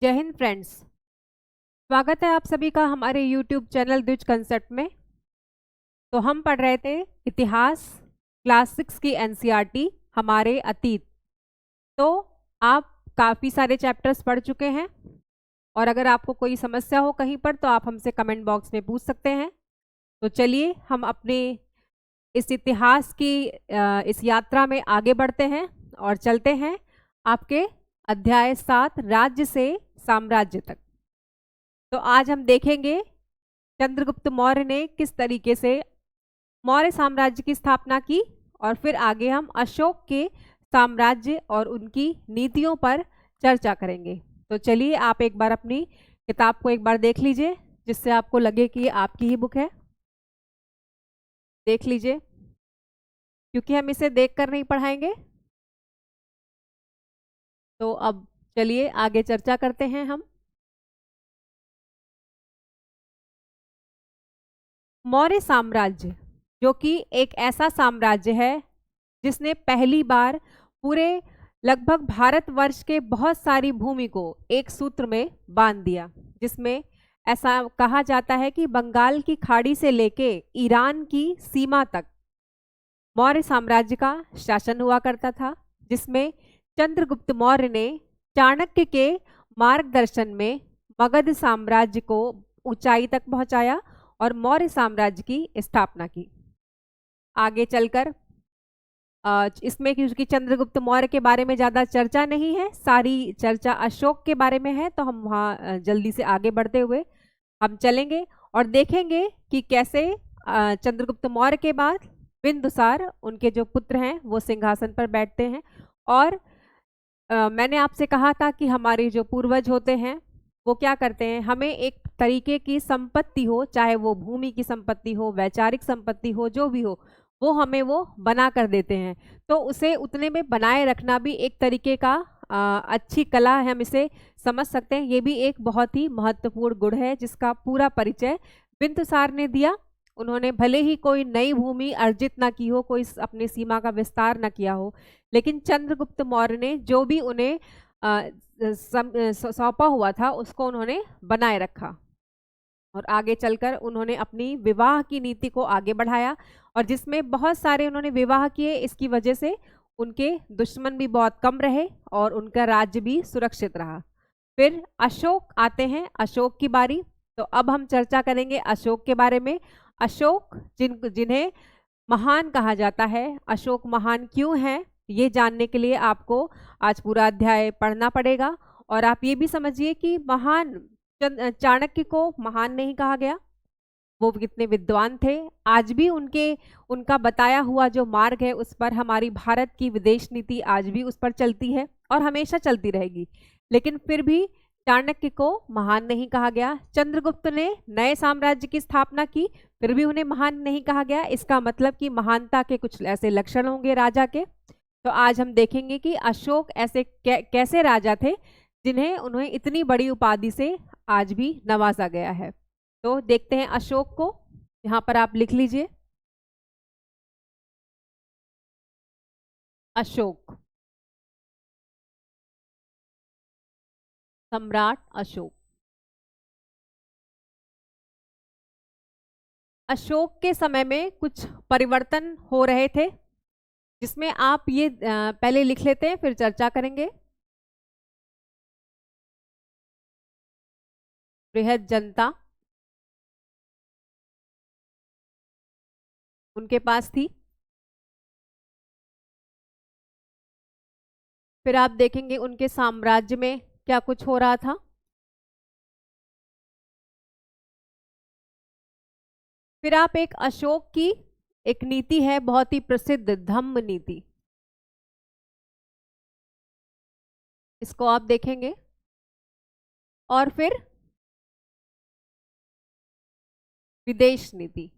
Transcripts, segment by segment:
जय हिंद फ्रेंड्स। स्वागत है आप सभी का हमारे YouTube चैनल द्विज कंसेप्ट में। तो हम पढ़ रहे थे इतिहास क्लास 6 की NCERT हमारे अतीत। तो आप काफ़ी सारे चैप्टर्स पढ़ चुके हैं और अगर आपको कोई समस्या हो कहीं पर तो आप हमसे कमेंट बॉक्स में पूछ सकते हैं। तो चलिए हम अपने इस इतिहास की इस यात्रा में आगे बढ़ते हैं और चलते हैं आपके अध्याय 7 राज्य से साम्राज्य तक। तो आज हम देखेंगे चंद्रगुप्त मौर्य ने किस तरीके से मौर्य साम्राज्य की स्थापना की और फिर आगे हम अशोक के साम्राज्य और उनकी नीतियों पर चर्चा करेंगे। तो चलिए आप एक बार अपनी किताब को एक बार देख लीजिए, जिससे आपको लगे कि ये आपकी ही बुक है। देख लीजिए, क्योंकि हम इसे देखकर नहीं पढ़ाएंगे। तो अब चलिए आगे चर्चा करते हैं हम। मौर्य साम्राज्य, जो कि एक ऐसा साम्राज्य है जिसने पहली बार पूरे लगभग भारतवर्ष के बहुत सारी भूमि को एक सूत्र में बांध दिया, जिसमें ऐसा कहा जाता है कि बंगाल की खाड़ी से लेके ईरान की सीमा तक मौर्य साम्राज्य का शासन हुआ करता था, जिसमें चंद्रगुप्त मौर्य ने चाणक्य के मार्गदर्शन में मगध साम्राज्य को ऊंचाई तक पहुंचाया और मौर्य साम्राज्य की स्थापना की। आगे चलकर इसमें क्योंकि चंद्रगुप्त मौर्य के बारे में ज़्यादा चर्चा नहीं है, सारी चर्चा अशोक के बारे में है, तो हम वहाँ जल्दी से आगे बढ़ते हुए हम चलेंगे और देखेंगे कि कैसे चंद्रगुप्त मौर्य के बाद बिंदुसार, उनके जो पुत्र हैं, वो सिंहासन पर बैठते हैं। और मैंने आपसे कहा था कि हमारे जो पूर्वज होते हैं वो क्या करते हैं, हमें एक तरीके की संपत्ति हो, चाहे वो भूमि की संपत्ति हो, वैचारिक संपत्ति हो, जो भी हो, वो हमें वो बना कर देते हैं। तो उसे उतने में बनाए रखना भी एक तरीके का अच्छी कला है, हम इसे समझ सकते हैं। ये भी एक बहुत ही महत्वपूर्ण गुण है जिसका पूरा परिचय बिंदुसार ने दिया। उन्होंने भले ही कोई नई भूमि अर्जित ना की हो, कोई अपनी सीमा का विस्तार ना किया हो, लेकिन चंद्रगुप्त मौर्य ने जो भी उन्हें सौंपा हुआ था उसको उन्होंने बनाए रखा और आगे चलकर उन्होंने अपनी विवाह की नीति को आगे बढ़ाया और जिसमें बहुत सारे उन्होंने विवाह किए। इसकी वजह से उनके दुश्मन भी बहुत कम रहे और उनका राज्य भी सुरक्षित रहा। फिर अशोक आते हैं, अशोक की बारी। तो अब हम चर्चा करेंगे अशोक के बारे में। अशोक जिन्हें महान कहा जाता है, अशोक महान क्यों है, ये जानने के लिए आपको आज पूरा अध्याय पढ़ना पड़ेगा। और आप ये भी समझिए कि महान चाणक्य को महान नहीं कहा गया, वो कितने विद्वान थे। आज भी उनका बताया हुआ जो मार्ग है उस पर हमारी भारत की विदेश नीति आज भी उस पर चलती है और हमेशा चलती रहेगी, लेकिन फिर भी चाणक्य को महान नहीं कहा गया। चंद्रगुप्त ने नए साम्राज्य की स्थापना की, फिर भी उन्हें महान नहीं कहा गया। इसका मतलब कि महानता के कुछ ऐसे लक्षण होंगे राजा के। तो आज हम देखेंगे कि अशोक ऐसे कैसे राजा थे जिन्हें उन्हें इतनी बड़ी उपाधि से आज भी नवाजा गया है। तो देखते हैं अशोक को, यहाँ पर आप लिख लीजिए अशोक, सम्राट अशोक। अशोक के समय में कुछ परिवर्तन हो रहे थे, जिसमें आप ये पहले लिख लेते हैं, फिर चर्चा करेंगे। बृहद जनता उनके पास थी। फिर आप देखेंगे उनके साम्राज्य में क्या कुछ हो रहा था। फिर आप एक अशोक की एक नीति है बहुत ही प्रसिद्ध, धम्म नीति, इसको आप देखेंगे। और फिर विदेश नीति,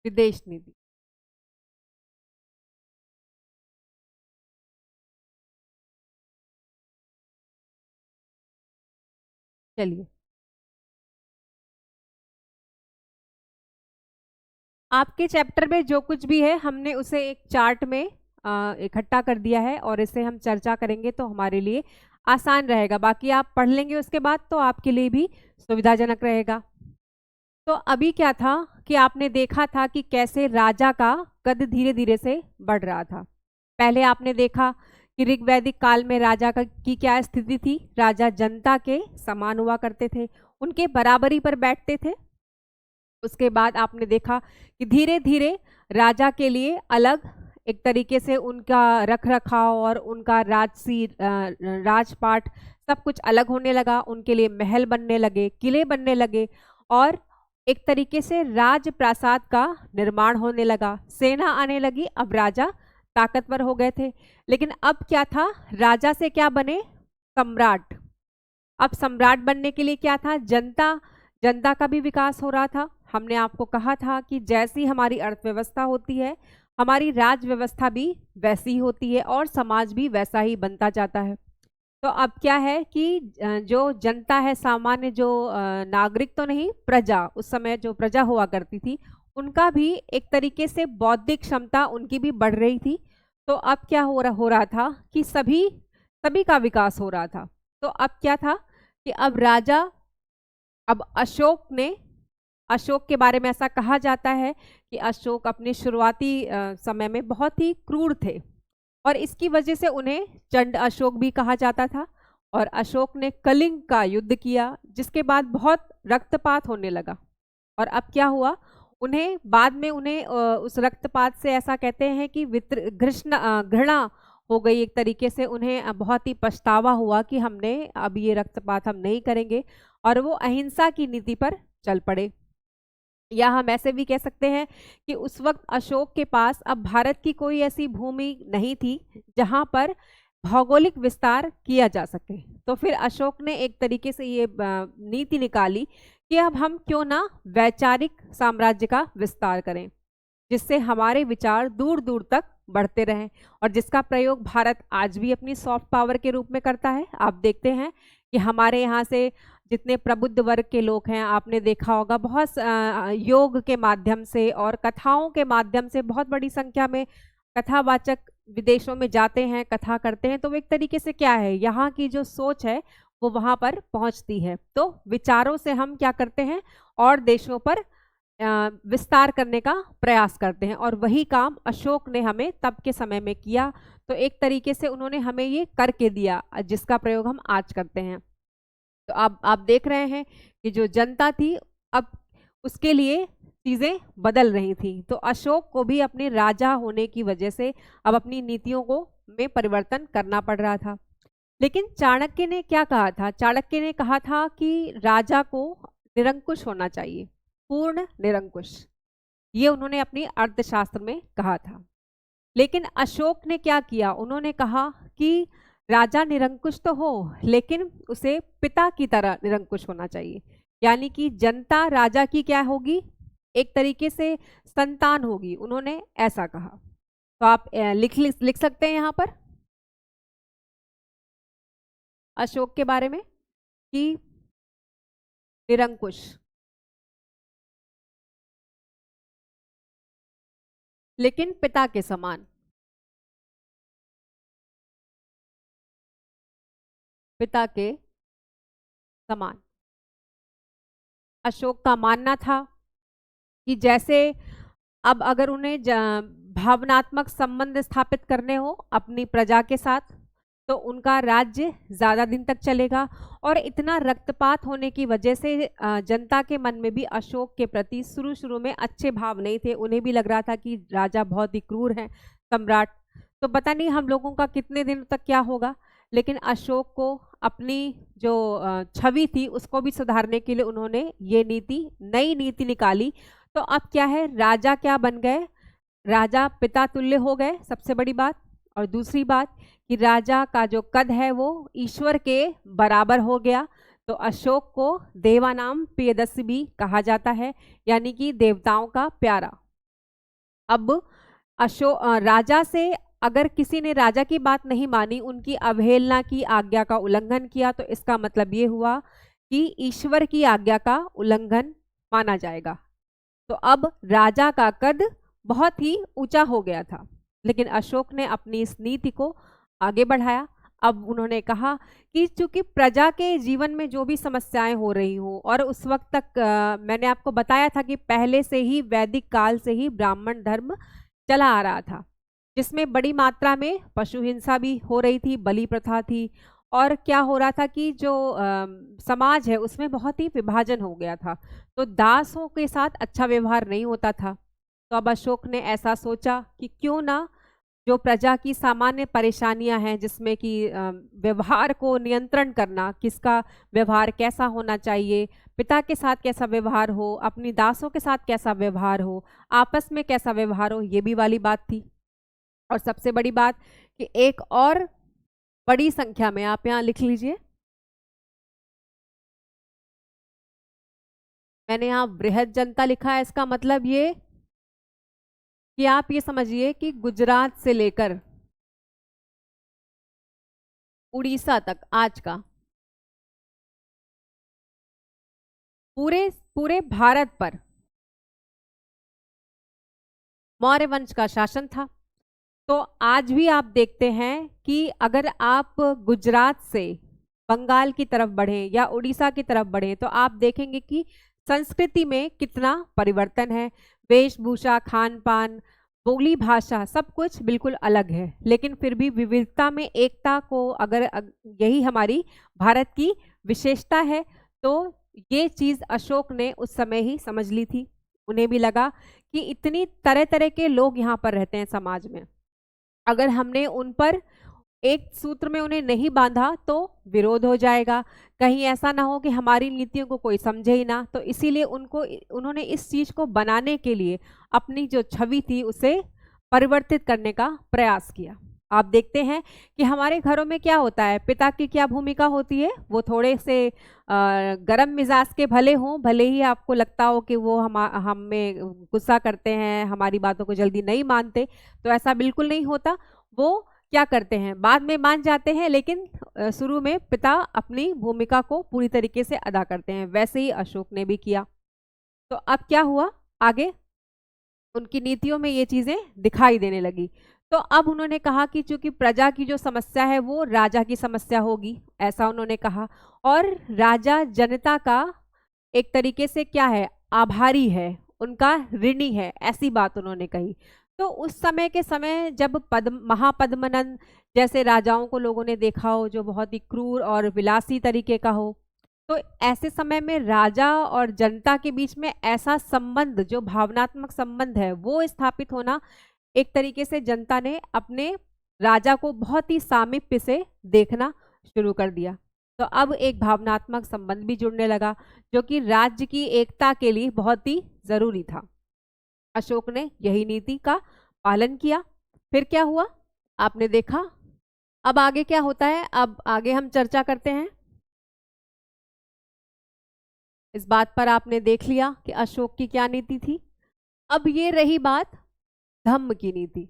विदेश नीति। चलिए आपके चैप्टर में जो कुछ भी है हमने उसे एक चार्ट में इकट्ठा कर दिया है और इसे हम चर्चा करेंगे तो हमारे लिए आसान रहेगा। बाकी आप पढ़ लेंगे उसके बाद तो आपके लिए भी सुविधाजनक रहेगा। तो अभी क्या था कि आपने देखा था कि कैसे राजा का कद धीरे धीरे से बढ़ रहा था। पहले आपने देखा कि ऋग्वैदिक काल में राजा की क्या स्थिति थी। राजा जनता के समान हुआ करते थे, उनके बराबरी पर बैठते थे। उसके बाद आपने देखा कि धीरे धीरे राजा के लिए अलग एक तरीके से उनका रख रखाव और उनका राजपाट सब कुछ अलग होने लगा। उनके लिए महल बनने लगे, किले बनने लगे और एक तरीके से राजप्रासाद का निर्माण होने लगा, सेना आने लगी। अब राजा ताकतवर हो गए थे। लेकिन अब क्या था, राजा से क्या बने, सम्राट। अब सम्राट बनने के लिए क्या था, जनता का भी विकास हो रहा था। हमने आपको कहा था कि जैसी हमारी अर्थव्यवस्था होती है हमारी राज व्यवस्था भी वैसी ही होती है और समाज भी वैसा ही बनता जाता है। तो अब क्या है कि जो जनता है, सामान्य जो नागरिक तो नहीं, प्रजा, उस समय जो प्रजा हुआ करती थी उनका भी एक तरीके से बौद्धिक क्षमता उनकी भी बढ़ रही थी। तो अब क्या हो रहा था कि सभी का विकास हो रहा था। तो अब क्या था कि अब अशोक के बारे में ऐसा कहा जाता है कि अशोक अपने शुरुआती समय में बहुत ही क्रूर थे और इसकी वजह से उन्हें चंड अशोक भी कहा जाता था। और अशोक ने कलिंग का युद्ध किया जिसके बाद बहुत रक्तपात होने लगा। और अब क्या हुआ, बाद में उन्हें उस रक्तपात से ऐसा कहते हैं कि घृणा हो गई। एक तरीके से उन्हें बहुत ही पछतावा हुआ कि हमने अब ये रक्तपात हम नहीं करेंगे और वो अहिंसा की नीति पर चल पड़े। या हम ऐसे भी कह सकते हैं कि उस वक्त अशोक के पास अब भारत की कोई ऐसी भूमि नहीं थी जहां पर भौगोलिक विस्तार किया जा सके। तो फिर अशोक ने एक तरीके से ये नीति निकाली कि अब हम क्यों ना वैचारिक साम्राज्य का विस्तार करें जिससे हमारे विचार दूर दूर तक बढ़ते रहें और जिसका प्रयोग भारत आज भी अपनी सॉफ्ट पावर के रूप में करता है। आप देखते हैं कि हमारे यहाँ से जितने प्रबुद्ध वर्ग के लोग हैं, आपने देखा होगा बहुत योग के माध्यम से और कथाओं के माध्यम से बहुत बड़ी संख्या में कथावाचक विदेशों में जाते हैं, कथा करते हैं। तो वो एक तरीके से क्या है, यहाँ की जो सोच है वो वहाँ पर पहुँचती है। तो विचारों से हम क्या करते हैं और देशों पर विस्तार करने का प्रयास करते हैं और वही काम अशोक ने हमें तब के समय में किया। तो एक तरीके से उन्होंने हमें ये करके दिया जिसका प्रयोग हम आज करते हैं। तो आप देख रहे हैं कि जो जनता थी अब उसके लिए चीज़ें बदल रही थी। तो अशोक को भी अपने राजा होने की वजह से अब अपनी नीतियों में परिवर्तन करना पड़ रहा था। लेकिन चाणक्य ने क्या कहा था, चाणक्य ने कहा था कि राजा को निरंकुश होना चाहिए, पूर्ण निरंकुश। ये उन्होंने अपनी अर्थशास्त्र में कहा था। लेकिन अशोक ने क्या किया, उन्होंने कहा कि राजा निरंकुश तो हो लेकिन उसे पिता की तरह निरंकुश होना चाहिए। यानी कि जनता राजा की क्या होगी, एक तरीके से संतान होगी। उन्होंने ऐसा कहा। तो आप लिख सकते हैं यहाँ पर अशोक के बारे में कि निरंकुश लेकिन पिता के समान, पिता के समान। अशोक का मानना था कि जैसे अब अगर उन्हें भावनात्मक संबंध स्थापित करने हो अपनी प्रजा के साथ तो उनका राज्य ज़्यादा दिन तक चलेगा। और इतना रक्तपात होने की वजह से जनता के मन में भी अशोक के प्रति शुरू में अच्छे भाव नहीं थे। उन्हें भी लग रहा था कि राजा बहुत ही क्रूर हैं, सम्राट। तो पता नहीं हम लोगों का कितने दिन तक क्या होगा। लेकिन अशोक को अपनी जो छवि थी उसको भी सुधारने के लिए उन्होंने ये नई नीति निकाली। तो अब क्या है, राजा क्या बन गए, राजा पिता तुल्य हो गए, सबसे बड़ी बात। और दूसरी बात कि राजा का जो कद है वो ईश्वर के बराबर हो गया। तो अशोक को देवानाम प्रियदर्शी भी कहा जाता है, यानी कि देवताओं का प्यारा। अब राजा से अगर किसी ने राजा की बात नहीं मानी, उनकी अवहेलना की, आज्ञा का उल्लंघन किया, तो इसका मतलब ये हुआ कि ईश्वर की आज्ञा का उल्लंघन माना जाएगा। तो अब राजा का कद बहुत ही ऊंचा हो गया था। लेकिन अशोक ने अपनी इस नीति को आगे बढ़ाया। अब उन्होंने कहा कि चूंकि प्रजा के जीवन में जो भी समस्याएं हो रही हों, और उस वक्त तक मैंने आपको बताया था कि पहले से ही वैदिक काल से ही ब्राह्मण धर्म चला आ रहा था, जिसमें बड़ी मात्रा में पशु हिंसा भी हो रही थी, बलि प्रथा थी, और क्या हो रहा था कि जो समाज है उसमें बहुत ही विभाजन हो गया था। तो दासों के साथ अच्छा व्यवहार नहीं होता था। तो अब अशोक ने ऐसा सोचा कि क्यों ना जो प्रजा की सामान्य परेशानियां हैं, जिसमें कि व्यवहार को नियंत्रण करना, किसका व्यवहार कैसा होना चाहिए, पिता के साथ कैसा व्यवहार हो, अपनी दासों के साथ कैसा व्यवहार हो, आपस में कैसा व्यवहार हो, ये भी वाली बात थी। और सबसे बड़ी बात कि एक और बड़ी संख्या में, आप यहाँ लिख लीजिए, मैंने यहाँ बृहद जनता लिखा है, इसका मतलब ये कि आप ये समझिए कि गुजरात से लेकर उड़ीसा तक आज का पूरे पूरे भारत पर मौर्य वंश का शासन था। तो आज भी आप देखते हैं कि अगर आप गुजरात से बंगाल की तरफ बढ़ें या उड़ीसा की तरफ बढ़ें, तो आप देखेंगे कि संस्कृति में कितना परिवर्तन है। वेशभूषा, खान पान, बोली भाषा, सब कुछ बिल्कुल अलग है, लेकिन फिर भी विविधता में एकता को यही हमारी भारत की विशेषता है। तो ये चीज़ अशोक ने उस समय ही समझ ली थी। उन्हें भी लगा कि इतनी तरह तरह के लोग यहाँ पर रहते हैं समाज में, अगर हमने उन पर एक सूत्र में उन्हें नहीं बांधा तो विरोध हो जाएगा, कहीं ऐसा ना हो कि हमारी नीतियों को कोई समझे ही ना। तो इसीलिए उन्होंने इस चीज को बनाने के लिए अपनी जो छवि थी उसे परिवर्तित करने का प्रयास किया। आप देखते हैं कि हमारे घरों में क्या होता है, पिता की क्या भूमिका होती है, वो थोड़े से गरम मिजाज के भले हों, भले ही आपको लगता हो कि वो हम में गुस्सा करते हैं, हमारी बातों को जल्दी नहीं मानते, तो ऐसा बिल्कुल नहीं होता। वो क्या करते हैं, बाद में मान जाते हैं, लेकिन शुरू में पिता अपनी भूमिका को पूरी तरीके से अदा करते हैं। वैसे ही अशोक ने भी किया। तो अब क्या हुआ, आगे उनकी नीतियों में ये चीजें दिखाई देने लगी। तो अब उन्होंने कहा कि चूंकि प्रजा की जो समस्या है वो राजा की समस्या होगी, ऐसा उन्होंने कहा। और राजा जनता का एक तरीके से क्या है, आभारी है, उनका ऋणी है, ऐसी बात उन्होंने कही। तो उस समय के समय जब महापद्मनंद जैसे राजाओं को लोगों ने देखा हो, जो बहुत ही क्रूर और विलासी तरीके का हो, तो ऐसे समय में राजा और जनता के बीच में ऐसा संबंध, जो भावनात्मक संबंध है, वो स्थापित होना, एक तरीके से जनता ने अपने राजा को बहुत ही सामीप्य से देखना शुरू कर दिया। तो अब एक भावनात्मक संबंध भी जुड़ने लगा, जो कि राज्य की एकता के लिए बहुत ही जरूरी था। अशोक ने यही नीति का पालन किया। फिर क्या हुआ, आपने देखा। अब आगे क्या होता है, अब आगे हम चर्चा करते हैं। इस बात पर आपने देख लिया कि अशोक की क्या नीति थी। अब ये रही बात धम्म की नीति।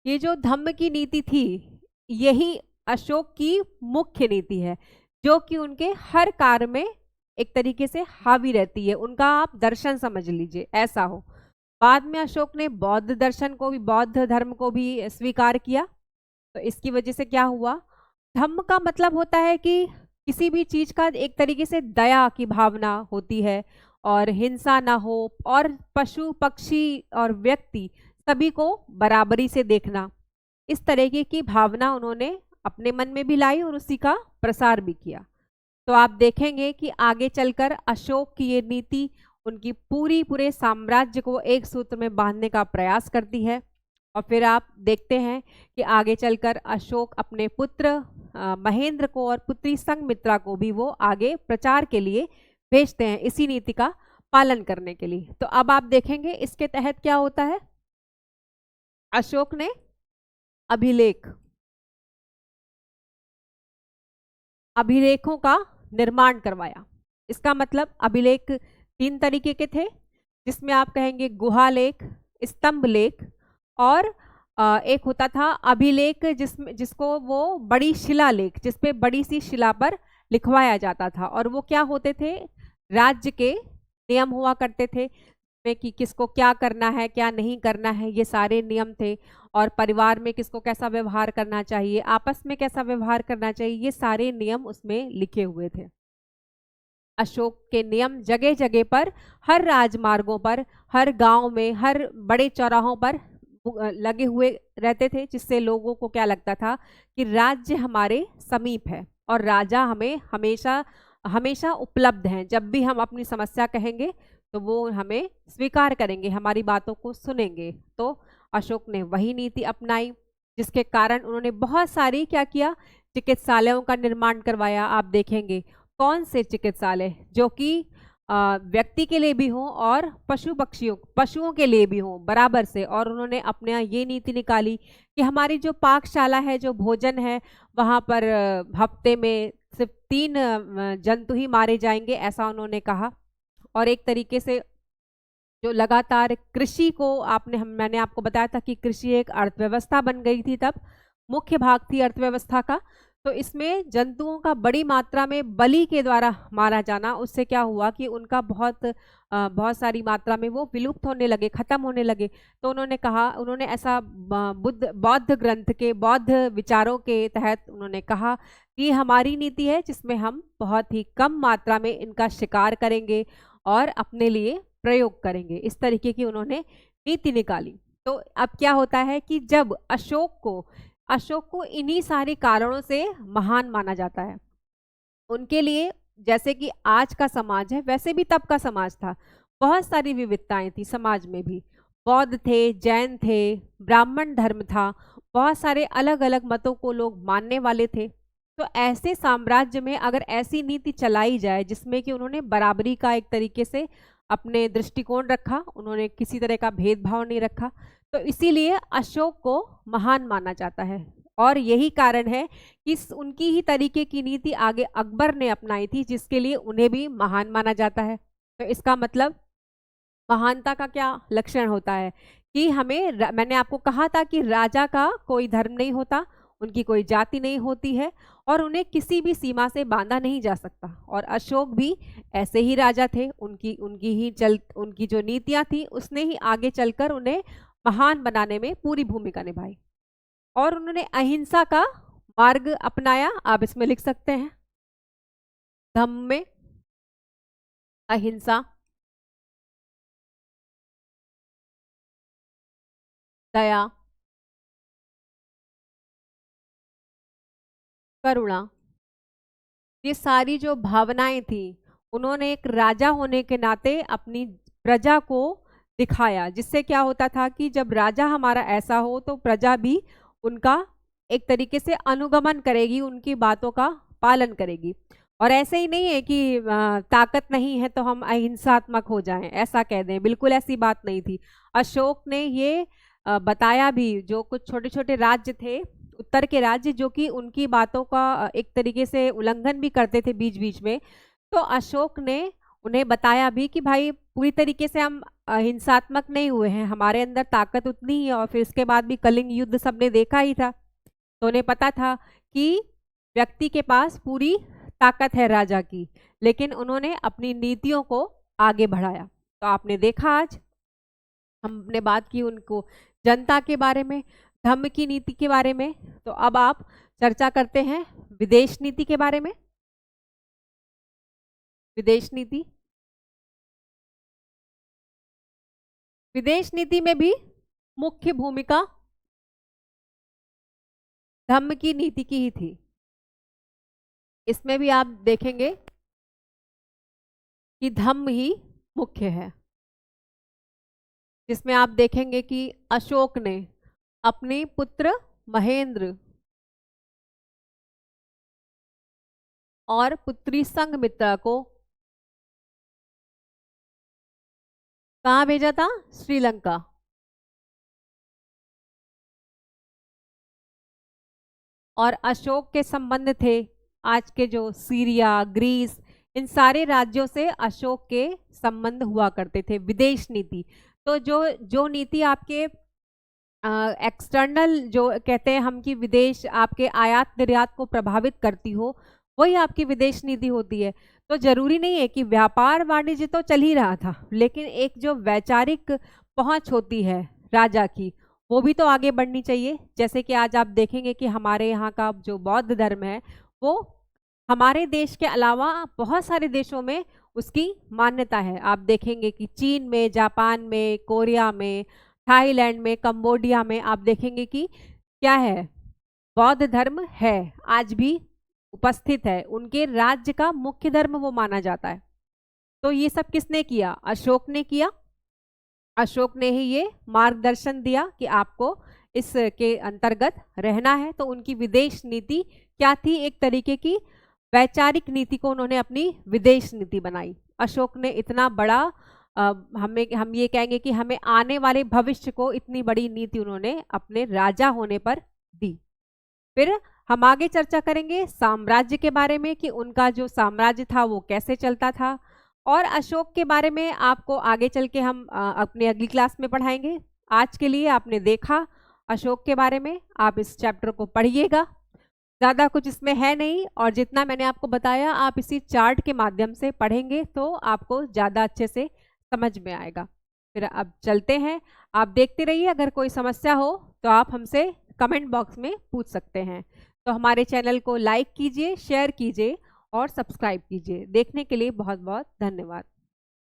ये जो धम्म की नीति थी, यही अशोक की मुख्य नीति है, जो कि उनके हर कार्य में एक तरीके से हावी रहती है। उनका आप दर्शन समझ लीजिए, ऐसा हो। बाद में अशोक ने बौद्ध दर्शन को भी, बौद्ध धर्म को भी स्वीकार किया। तो इसकी वजह से क्या हुआ, धम्म का मतलब होता है कि किसी भी चीज का एक तरीके से दया की भावना होती है, और हिंसा ना हो, और पशु पक्षी और व्यक्ति सभी को बराबरी से देखना, इस तरीके की भावना उन्होंने अपने मन में भी लाई और उसी का प्रसार भी किया। तो आप देखेंगे कि आगे चलकर अशोक की ये नीति उनकी पूरे साम्राज्य को एक सूत्र में बांधने का प्रयास करती है। और फिर आप देखते हैं कि आगे चलकर अशोक अपने पुत्र महेंद्र को और पुत्री संघमित्रा को भी वो आगे प्रचार के लिए भेजते हैं, इसी नीति का पालन करने के लिए। तो अब आप देखेंगे इसके तहत क्या होता है, अशोक ने अभिलेखों का निर्माण करवाया। इसका मतलब अभिलेख 3 तरीके के थे, जिसमें आप कहेंगे गुहा लेख, स्तंभ लेख, और एक होता था अभिलेख जिसको वो बड़ी शिला लेख, जिसपे बड़ी सी शिला पर लिखवाया जाता था। और वो क्या होते थे, राज्य के नियम हुआ करते थे में कि किसको क्या करना है क्या नहीं करना है, ये सारे नियम थे। और परिवार में किसको कैसा व्यवहार करना चाहिए, आपस में कैसा व्यवहार करना चाहिए, ये सारे नियम उसमें लिखे हुए थे। अशोक के नियम जगह जगह पर, हर राजमार्गों पर, हर गांव में, हर बड़े चौराहों पर लगे हुए रहते थे, जिससे लोगों को क्या लगता था कि राज्य हमारे समीप है और राजा हमें हमेशा हमेशा उपलब्ध हैं। जब भी हम अपनी समस्या कहेंगे तो वो हमें स्वीकार करेंगे, हमारी बातों को सुनेंगे। तो अशोक ने वही नीति अपनाई, जिसके कारण उन्होंने बहुत सारी क्या किया, चिकित्सालयों का निर्माण करवाया। आप देखेंगे कौन से चिकित्सालय जो कि व्यक्ति के लिए भी हों और पशुओं के लिए भी हों बराबर से। और उन्होंने अपने यहाँ ये नीति निकाली कि हमारी जो पाकशाला है, जो भोजन है, वहाँ पर हफ्ते में सिर्फ 3 जंतु ही मारे जाएंगे, ऐसा उन्होंने कहा। और एक तरीके से जो लगातार कृषि को मैंने आपको बताया था कि कृषि एक अर्थव्यवस्था बन गई थी, तब मुख्य भाग थी अर्थव्यवस्था का। तो इसमें जंतुओं का बड़ी मात्रा में बलि के द्वारा मारा जाना, उससे क्या हुआ कि उनका बहुत सारी मात्रा में वो विलुप्त होने लगे, खत्म होने लगे। तो उन्होंने ऐसा बौद्ध ग्रंथ के, बौद्ध विचारों के तहत उन्होंने कहा कि हमारी नीति है जिसमें हम बहुत ही कम मात्रा में इनका शिकार करेंगे और अपने लिए प्रयोग करेंगे। इस तरीके की उन्होंने नीति निकाली। तो अब क्या होता है कि जब अशोक को इन्हीं सारे कारणों से महान माना जाता है। उनके लिए जैसे कि आज का समाज है वैसे भी तब का समाज था, बहुत सारी विविधताएं थी समाज में भी। बौद्ध थे, जैन थे, ब्राह्मण धर्म था, बहुत सारे अलग अलग मतों को लोग मानने वाले थे। तो ऐसे साम्राज्य में अगर ऐसी नीति चलाई जाए जिसमें कि उन्होंने बराबरी का एक तरीके से अपने दृष्टिकोण रखा, उन्होंने किसी तरह का भेदभाव नहीं रखा, तो इसीलिए अशोक को महान माना जाता है। और यही कारण है कि उनकी ही तरीके की नीति आगे अकबर ने अपनाई थी, जिसके लिए उन्हें भी महान माना जाता है। तो इसका मतलब महानता का क्या लक्षण होता है कि मैंने आपको कहा था कि राजा का कोई धर्म नहीं होता, उनकी कोई जाति नहीं होती है और उन्हें किसी भी सीमा से बांधा नहीं जा सकता। और अशोक भी ऐसे ही राजा थे, उनकी जो नीतियां थी उसने ही आगे चलकर उन्हें महान बनाने में पूरी भूमिका निभाई। और उन्होंने अहिंसा का मार्ग अपनाया, आप इसमें लिख सकते हैं, धम्म में अहिंसा, दया, करुणा, ये सारी जो भावनाएं थी उन्होंने एक राजा होने के नाते अपनी प्रजा को दिखाया। जिससे क्या होता था कि जब राजा हमारा ऐसा हो तो प्रजा भी उनका एक तरीके से अनुगमन करेगी, उनकी बातों का पालन करेगी। और ऐसे ही नहीं है कि ताकत नहीं है तो हम अहिंसात्मक हो जाएं, ऐसा कह दें, बिल्कुल ऐसी बात नहीं थी। अशोक ने ये बताया भी, जो कुछ छोटे छोटे राज्य थे, उत्तर के राज्य, जो कि उनकी बातों का एक तरीके से उल्लंघन भी करते थे बीच बीच में, तो अशोक ने उन्हें बताया भी कि भाई पूरी तरीके से हम हिंसात्मक नहीं हुए हैं, हमारे अंदर ताकत उतनी ही है। और फिर इसके बाद भी कलिंग युद्ध सबने देखा ही था, तो उन्हें पता था कि व्यक्ति के पास पूरी ताकत है राजा की, लेकिन उन्होंने अपनी नीतियों को आगे बढ़ाया। तो आपने देखा आज हमने बात की उनको जनता के बारे में, धम्म की नीति के बारे में। तो अब आप चर्चा करते हैं विदेश नीति के बारे में। विदेश नीति, विदेश नीति में भी मुख्य भूमिका धम्म की नीति की ही थी। इसमें भी आप देखेंगे कि धम्म ही मुख्य है, जिसमें आप देखेंगे कि अशोक ने अपने पुत्र महेंद्र और पुत्री संघमित्रा को कहाँ भेजा था? श्रीलंका। और अशोक के संबंध थे आज के जो सीरिया, ग्रीस, इन सारे राज्यों से अशोक के संबंध हुआ करते थे। विदेश नीति, तो जो नीति आपके एक्सटर्नल जो कहते हैं हम कि विदेश आपके आयात निर्यात को प्रभावित करती हो, वही आपकी विदेश नीति होती है। तो जरूरी नहीं है कि व्यापार वाणिज्य तो चल ही रहा था, लेकिन एक जो वैचारिक पहुंच होती है राजा की, वो भी तो आगे बढ़नी चाहिए। जैसे कि आज आप देखेंगे कि हमारे यहाँ का जो बौद्ध धर्म है वो हमारे देश के अलावा बहुत सारे देशों में उसकी मान्यता है। आप देखेंगे कि चीन में, जापान में, कोरिया में, थाईलैंड में, कंबोडिया में आप देखेंगे कि क्या है, बौद्ध धर्म है, आज भी उपस्थित है, उनके राज्य का मुख्य धर्म वो माना जाता है। तो ये सब किसने किया? अशोक ने किया। अशोक ने ही ये मार्गदर्शन दिया कि आपको इसके अंतर्गत रहना है। तो उनकी विदेश नीति क्या थी? एक तरीके की वैचारिक नीति को उन्होंने अपनी विदेश नीति बनाई। अशोक ने इतना बड़ा हम ये कहेंगे कि हमें आने वाले भविष्य को इतनी बड़ी नीति उन्होंने अपने राजा होने पर दी। फिर हम आगे चर्चा करेंगे साम्राज्य के बारे में कि उनका जो साम्राज्य था वो कैसे चलता था, और अशोक के बारे में आपको आगे चल के हम अपने अगली क्लास में पढ़ाएंगे। आज के लिए आपने देखा अशोक के बारे में, आप इस चैप्टर को पढ़िएगा, ज़्यादा कुछ इसमें है नहीं, और जितना मैंने आपको बताया आप इसी चार्ट के माध्यम से पढ़ेंगे तो आपको ज़्यादा अच्छे से समझ में आएगा। फिर अब चलते हैं, आप देखते रहिए। अगर कोई समस्या हो तो आप हमसे कमेंट बॉक्स में पूछ सकते हैं। तो हमारे चैनल को लाइक कीजिए, शेयर कीजिए और सब्सक्राइब कीजिए। देखने के लिए बहुत बहुत धन्यवाद।